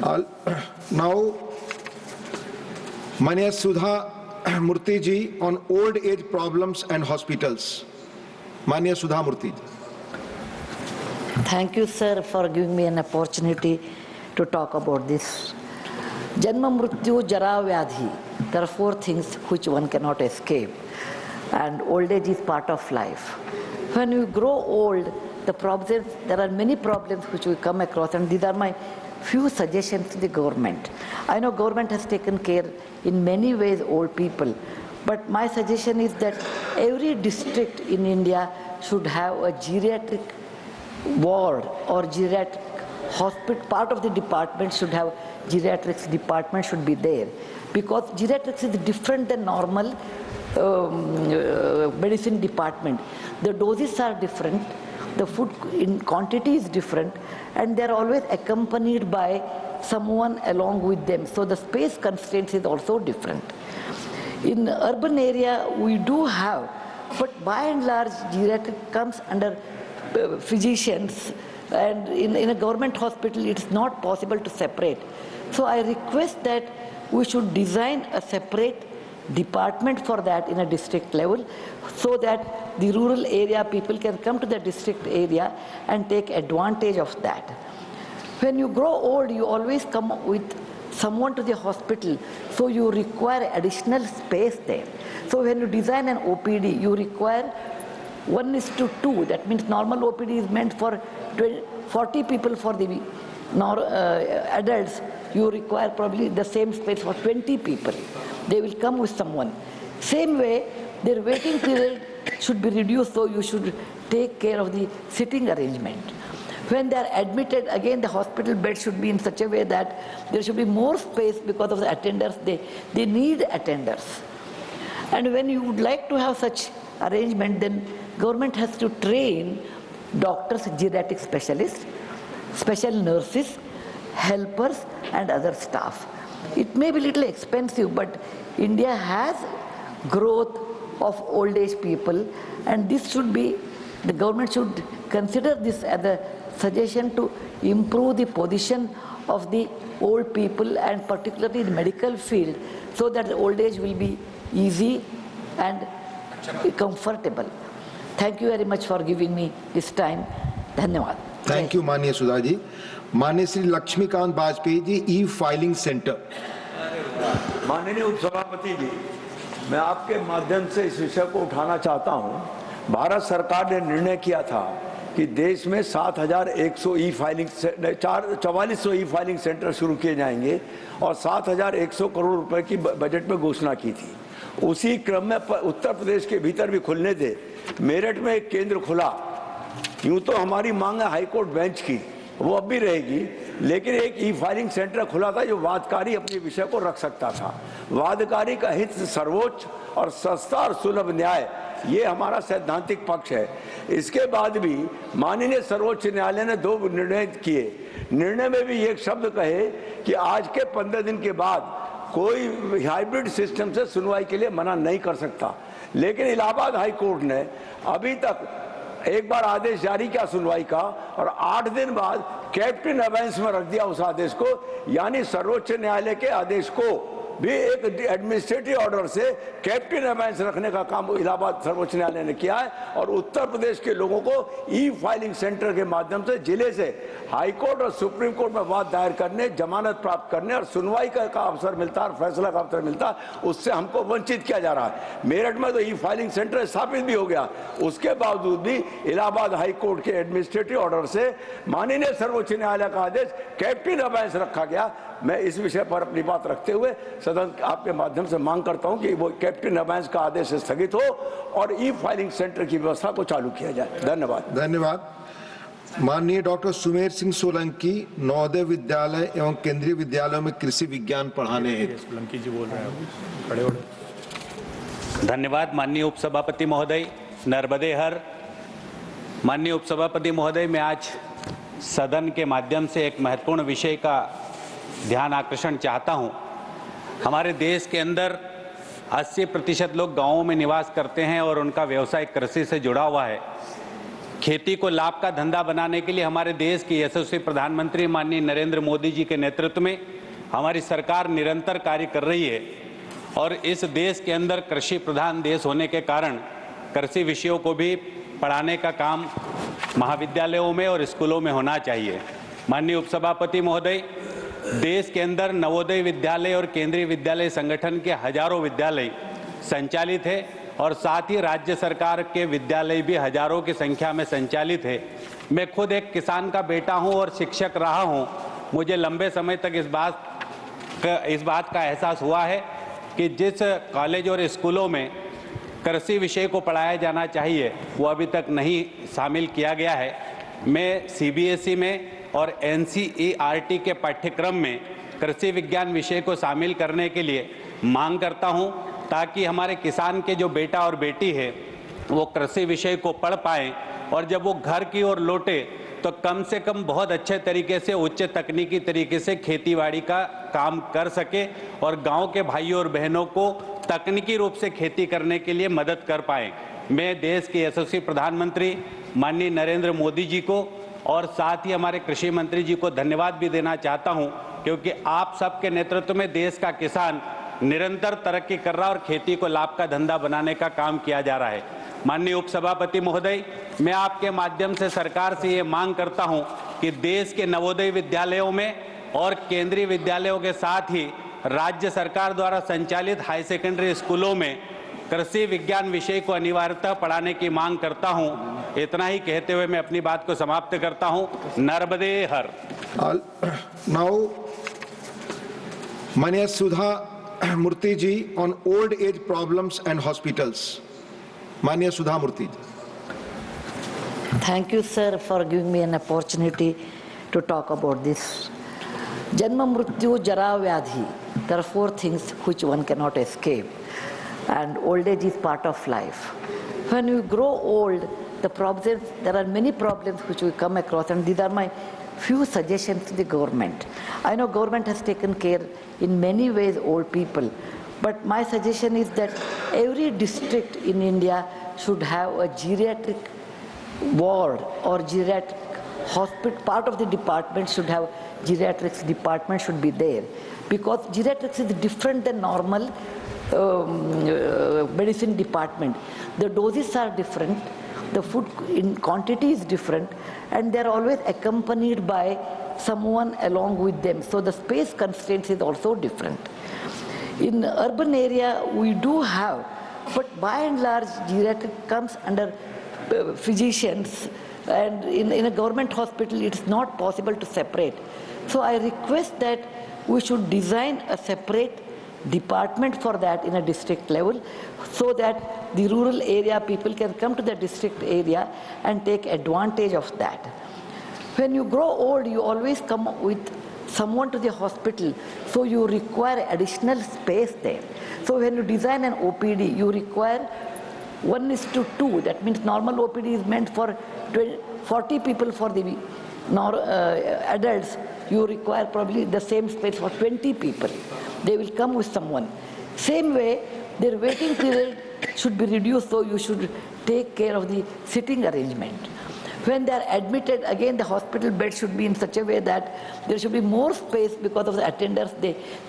Now, Manya Sudha Murthy ji on old age problems and hospitals. Manya Sudha Murthy. Thank you, sir, for giving me an opportunity to talk about this. Janma Mrityu Jara Vyadhi. There are 4 things which one cannot escape. And old age is part of life. When you grow old, there are many problems which we come across, and these are my few suggestions to the government. I know government has taken care in many ways old people, but my suggestion is that every district in India should have a geriatric ward or geriatric hospital. Part of the department should have geriatrics department should be there, because geriatrics is different than normal medicine department. The doses are different, the food in quantity is different, and they are always accompanied by someone along with them. So the space constraints is also different. In urban area we do have, but by and large geriatric comes under physicians, and in a government hospital it's not possible to separate. So I request that we should design a separate department for that in a district level, so that the rural area people can come to the district area and take advantage of that. When you grow old, you always come with someone to the hospital, so you require additional space there. So when you design an OPD, you require 1:2. That means normal OPD is meant for 40 people for the adults. You require probably the same space for 20 people. They will come with someone. Same way, their waiting period should be reduced, so you should take care of the sitting arrangement. When they are admitted, again the hospital bed should be in such a way that there should be more space because of the attenders. They need attenders. And when you would like to have such arrangement, then government has to train doctors, geriatric specialists, special nurses, helpers and other staff. It may be a little expensive, but India has growth of old age people, and this should be, the government should consider this as a suggestion to improve the position of the old people, and particularly in the medical field, so that the old age will be easy and comfortable. Thank you very much for giving me this time. Dhanyawad. Thank you, Manya Sudha ji. माननीय श्री लक्ष्मीकांत वाजपेयी जी, ई filing centre. माननीय उपसभापति जी, मैं आपके माध्यम से इस विषय को उठाना चाहता हूं। भारत सरकार ने निर्णय किया था कि देश में 7,100 ई फाइलिंग 4400 ई फाइलिंग सेंटर शुरू किए जाएंगे और 7,100 करोड़ रुपए की बजट में घोषणा की थी। उसी क्रम में उत्तर प्रदेश के भीतर भी खुलने थे। मेरठ में एक केंद्र खुला। यूं तो हमारी मांग है हाईकोर्ट बेंच की, वो अब भी रहेगी, लेकिन एक ई फाइलिंग सेंटर खुला था जो वादकारी अपने विषय को रख सकता था। वादकारी का हित सर्वोच्च और सस्ता और सुलभ न्याय, ये हमारा सैद्धांतिक पक्ष है। इसके बाद भी माननीय सर्वोच्च न्यायालय ने 2 निर्णय किए। निर्णय में भी एक शब्द कहे कि आज के 15 दिन के बाद कोई हाइब्रिड सिस्टम से सुनवाई के लिए मना नहीं कर सकता। लेकिन इलाहाबाद हाई कोर्ट ने अभी तक एक बार आदेश जारी किया सुनवाई का, और 8 दिन बाद कैप्टन अबेंस में रख दिया उस आदेश को। यानी सर्वोच्च न्यायालय के आदेश को भी एक एडमिनिस्ट्रेटिव ऑर्डर से कैप्टन अबेंस रखने का काम इलाहाबाद सर्वोच्च न्यायालय ने किया है। और उत्तर प्रदेश के लोगों को ई फाइलिंग सेंटर के माध्यम से जिले से हाई कोर्ट और सुप्रीम कोर्ट में वाद दायर करने, जमानत प्राप्त करने और सुनवाई का अवसर मिलता है और फैसला का अवसर मिलता है, उससे हमको वंचित किया जा रहा है। मेरठ में तो ई फाइलिंग सेंटर स्थापित भी हो गया, उसके बावजूद भी इलाहाबाद हाई कोर्ट के एडमिनिस्ट्रेटिव ऑर्डर से माननीय सर्वोच्च न्यायालय का आदेश कैप्टन अबेंस रखा गया। मैं इस विषय पर अपनी बात रखते हुए सदन आपके माध्यम से मांग करता हूं कि वो कैप्टन अबेंस का आदेश स्थगित हो और ई फाइलिंग सेंटर की व्यवस्था को चालू किया जाए। धन्यवाद। धन्यवाद। माननीय डॉक्टर सुमेर सिंह सोलंकी, नवोदय विद्यालय एवं केंद्रीय विद्यालयों में कृषि विज्ञान पढ़ाने हेतु। सोलंकी जी बोल रहे हैं, खड़े हो। धन्यवाद माननीय उपसभापति महोदय, नर्मदे हर। माननीय उपसभापति महोदय, मैं आज सदन के माध्यम से एक महत्वपूर्ण विषय का ध्यान आकर्षण चाहता हूं। हमारे देश के अंदर 80% लोग गांवों में निवास करते हैं और उनका व्यवसाय कृषि से जुड़ा हुआ है। खेती को लाभ का धंधा बनाने के लिए हमारे देश के यशस्वी प्रधानमंत्री माननीय नरेंद्र मोदी जी के नेतृत्व में हमारी सरकार निरंतर कार्य कर रही है और इस देश के अंदर कृषि प्रधान देश होने के कारण कृषि विषयों को भी पढ़ाने का काम महाविद्यालयों में और स्कूलों में होना चाहिए। माननीय उपसभापति महोदय, देश के अंदर नवोदय विद्यालय और केंद्रीय विद्यालय संगठन के हजारों विद्यालय संचालित है और साथ ही राज्य सरकार के विद्यालय भी हजारों की संख्या में संचालित है। मैं खुद एक किसान का बेटा हूं और शिक्षक रहा हूं। मुझे लंबे समय तक इस बात का एहसास हुआ है कि जिस कॉलेज और स्कूलों में कृषि विषय को पढ़ाया जाना चाहिए वो अभी तक नहीं शामिल किया गया है। मैं सीबीएसई में और एनसीईआरटी के पाठ्यक्रम में कृषि विज्ञान विषय को शामिल करने के लिए मांग करता हूं ताकि हमारे किसान के जो बेटा और बेटी है वो कृषि विषय को पढ़ पाएं और जब वो घर की ओर लौटे तो कम से कम बहुत अच्छे तरीके से उच्च तकनीकी तरीके से खेतीबाड़ी का काम कर सके और गांव के भाइयों और बहनों को तकनीकी रूप से खेती करने के लिए मदद कर पाएं। मैं देश के यशस्वी प्रधानमंत्री माननीय नरेंद्र मोदी जी को और साथ ही हमारे कृषि मंत्री जी को धन्यवाद भी देना चाहता हूं क्योंकि आप सबके नेतृत्व में देश का किसान निरंतर तरक्की कर रहा है और खेती को लाभ का धंधा बनाने का काम किया जा रहा है। माननीय उपसभापति महोदय, मैं आपके माध्यम से सरकार से ये मांग करता हूं कि देश के नवोदय विद्यालयों में और केंद्रीय विद्यालयों के साथ ही राज्य सरकार द्वारा संचालित हाई सेकेंडरी स्कूलों में कृषि विज्ञान विषय को अनिवार्यतः पढ़ाने की मांग करता हूं। इतना ही कहते हुए मैं अपनी बात को समाप्त करता हूं। नर्मदे हर। नाउ माननीय Sudha Murty ji on old age problems and hospitals. माननीय सुधा मूर्ति जी। Thank you, sir, for giving me an opportunity to talk about this. Janma, Mrityu, Jara, Vyadhi. There are four things which one cannot escape. And old age is part of life. When you grow old, there are many problems which we come across, and these are my few suggestions to the government. I know government has taken care in many ways old people, but my suggestion is that every district in India should have a geriatric ward or geriatric hospital. Part of the department should have geriatrics department should be there, because geriatrics is different than normal medicine department. The doses are different, the food in quantity is different, and they are always accompanied by someone along with them. So the space constraints is also different. In urban area we do have, but by and large geriatric comes under physicians, and in a government hospital it is not possible to separate. So I request that we should design a separate department for that in a district level, so that the rural area people can come to the district area and take advantage of that. When you grow old, you always come with someone to the hospital, so you require additional space there. So when you design an OPD, you require 1:2. That means normal OPD is meant for 40 people. For the adults, you require probably the same space for 20 people. They will come with someone. Same way, their waiting period should be reduced, so you should take care of the sitting arrangement. When they are admitted, again the hospital bed should be in such a way that there should be more space because of the attenders.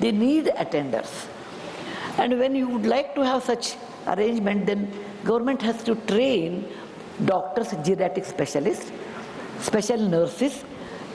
They need attenders. And when you would like to have such arrangement, then government has to train doctors, geriatric specialists, special nurses,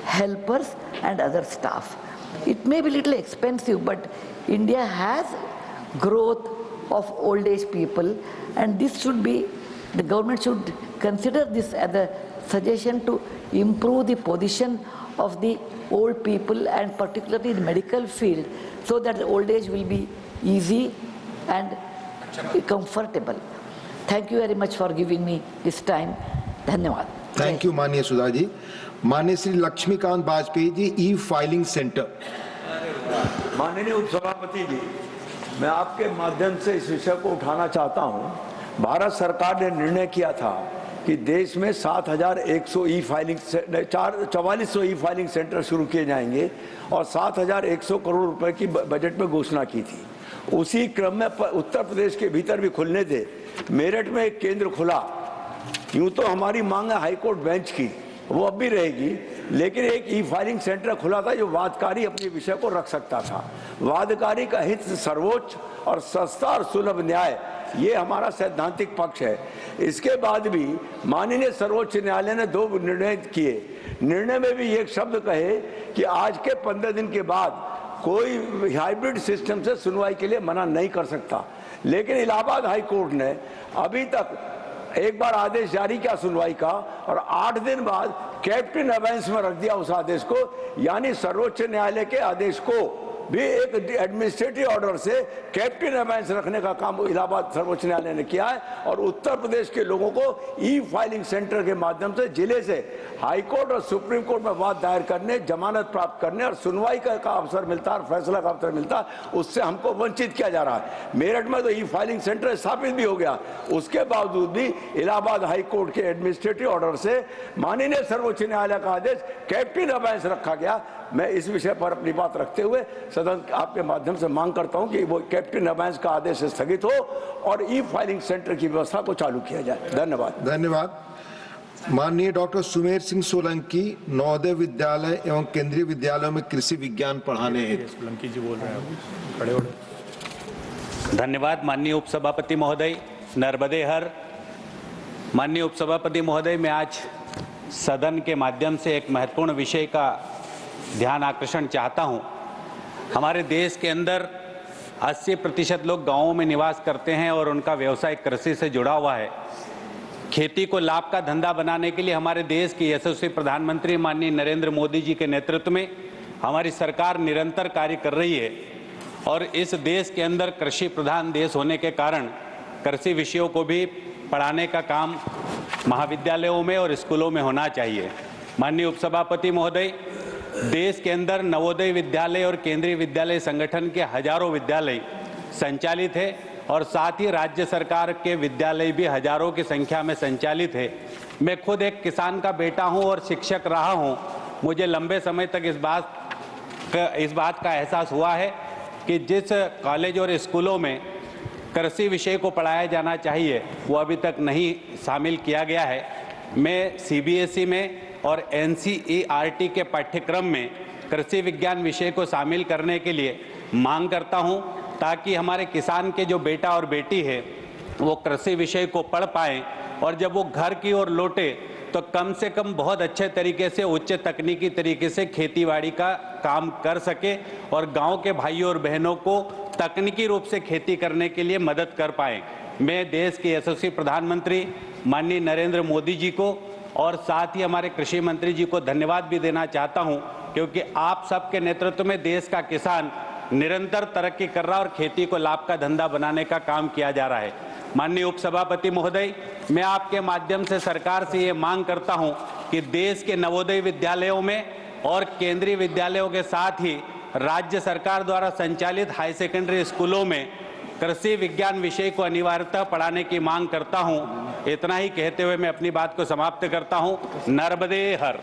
helpers and other staff. It may be little expensive, but India has growth of old age people, and this should be, the government should consider this as a suggestion to improve the position of the old people, and particularly in the medical field, so that the old age will be easy and comfortable. Thank you very much for giving me this time. Dhanyawad. Thank you, माननीय सुधा जी। माननीय श्री लक्ष्मीकांत वाजपेयी जी, ई filing centre. माननीय उपसभापति जी, मैं आपके माध्यम से इस विषय को उठाना चाहता हूं। भारत सरकार ने निर्णय किया था कि देश में 7,100 ई फाइलिंग 4400 ई फाइलिंग सेंटर शुरू किए जाएंगे और 7,100 करोड़ रुपए की बजट में घोषणा की थी। उसी क्रम में उत्तर प्रदेश के भीतर भी खुलने थे। मेरठ में एक केंद्र खुला यूं तो हमारी मांग है हाईकोर्ट बेंच की, वो अब भी रहेगी, लेकिन एक ई फाइलिंग सेंटर खुला था जो वादकारी अपने विषय को रख सकता था। वादकारी का हित सर्वोच्च और सस्ता और सुलभ न्याय, ये हमारा सैद्धांतिक पक्ष है। इसके बाद भी माननीय सर्वोच्च न्यायालय ने 2 निर्णय किए। निर्णय में भी एक शब्द कहे कि आज के 15 दिन के बाद कोई हाइब्रिड सिस्टम से सुनवाई के लिए मना नहीं कर सकता। लेकिन इलाहाबाद हाई कोर्ट ने अभी तक एक बार आदेश जारी किया सुनवाई का और 8 दिन बाद कैप्टन अबेंस में रख दिया उस आदेश को, यानी सर्वोच्च न्यायालय के आदेश को भी एक एडमिनिस्ट्रेटिव ऑर्डर से कैप्टन अबेंस रखने का काम इलाहाबाद सर्वोच्च न्यायालय ने किया है। और उत्तर प्रदेश के लोगों को ई फाइलिंग सेंटर के माध्यम से जिले से हाई कोर्ट और सुप्रीम कोर्ट में वाद दायर करने, जमानत प्राप्त करने और सुनवाई का अवसर मिलता है, फैसला का अवसर मिलता है, उससे हमको वंचित किया जा रहा है। मेरठ में तो ई फाइलिंग सेंटर स्थापित भी हो गया, उसके बावजूद भी इलाहाबाद हाई कोर्ट के एडमिनिस्ट्रेटिव ऑर्डर से माननीय सर्वोच्च न्यायालय का आदेश कैप्टन अबेंस रखा गया। मैं इस विषय पर अपनी बात रखते हुए सदन आपके माध्यम से मांग करता हूं कि वो कैप्टन अबेंस का आदेश स्थगित हो और ई फाइलिंग सेंटर की व्यवस्था को चालू किया जाए। धन्यवाद। धन्यवाद। माननीय डॉक्टर सुमेर सिंह सोलंकी नवोदय विद्यालय एवं केंद्रीय विद्यालयों में कृषि विज्ञान पढ़ाने हेतु। सोलंकी जी बोल रहे हैं, खड़े हो। धन्यवाद माननीय उपसभापति महोदय, नर्मदे हर। माननीय उपसभापति महोदय, मैं आज सदन के माध्यम से एक महत्वपूर्ण विषय का ध्यान आकर्षण चाहता हूं। हमारे देश के अंदर 80% लोग गांवों में निवास करते हैं और उनका व्यवसाय कृषि से जुड़ा हुआ है। खेती को लाभ का धंधा बनाने के लिए हमारे देश की यशस्वी प्रधानमंत्री माननीय नरेंद्र मोदी जी के नेतृत्व में हमारी सरकार निरंतर कार्य कर रही है और इस देश के अंदर कृषि प्रधान देश होने के कारण कृषि विषयों को भी पढ़ाने का काम महाविद्यालयों में और स्कूलों में होना चाहिए। माननीय उपसभापति महोदय, देश के अंदर नवोदय विद्यालय और केंद्रीय विद्यालय संगठन के हजारों विद्यालय संचालित है और साथ ही राज्य सरकार के विद्यालय भी हजारों की संख्या में संचालित है। मैं खुद एक किसान का बेटा हूं और शिक्षक रहा हूं। मुझे लंबे समय तक इस बात का एहसास हुआ है कि जिस कॉलेज और स्कूलों में कृषि विषय को पढ़ाया जाना चाहिए वो अभी तक नहीं शामिल किया गया है। मैं CBSE में और NCERT के पाठ्यक्रम में कृषि विज्ञान विषय को शामिल करने के लिए मांग करता हूं ताकि हमारे किसान के जो बेटा और बेटी है वो कृषि विषय को पढ़ पाएं और जब वो घर की ओर लौटे तो कम से कम बहुत अच्छे तरीके से उच्च तकनीकी तरीके से खेतीबाड़ी का काम कर सके और गांव के भाइयों और बहनों को तकनीकी रूप से खेती करने के लिए मदद कर पाएं। मैं देश के यशस्वी प्रधानमंत्री माननीय नरेंद्र मोदी जी को और साथ ही हमारे कृषि मंत्री जी को धन्यवाद भी देना चाहता हूं क्योंकि आप सबके नेतृत्व में देश का किसान निरंतर तरक्की कर रहा है और खेती को लाभ का धंधा बनाने का काम किया जा रहा है। माननीय उपसभापति महोदय, मैं आपके माध्यम से सरकार से ये मांग करता हूं कि देश के नवोदय विद्यालयों में और केंद्रीय विद्यालयों के साथ ही राज्य सरकार द्वारा संचालित हाई सेकेंडरी स्कूलों में कृषि विज्ञान विषय को अनिवार्यतः पढ़ाने की मांग करता हूं। इतना ही कहते हुए मैं अपनी बात को समाप्त करता हूं। नर्मदे हर।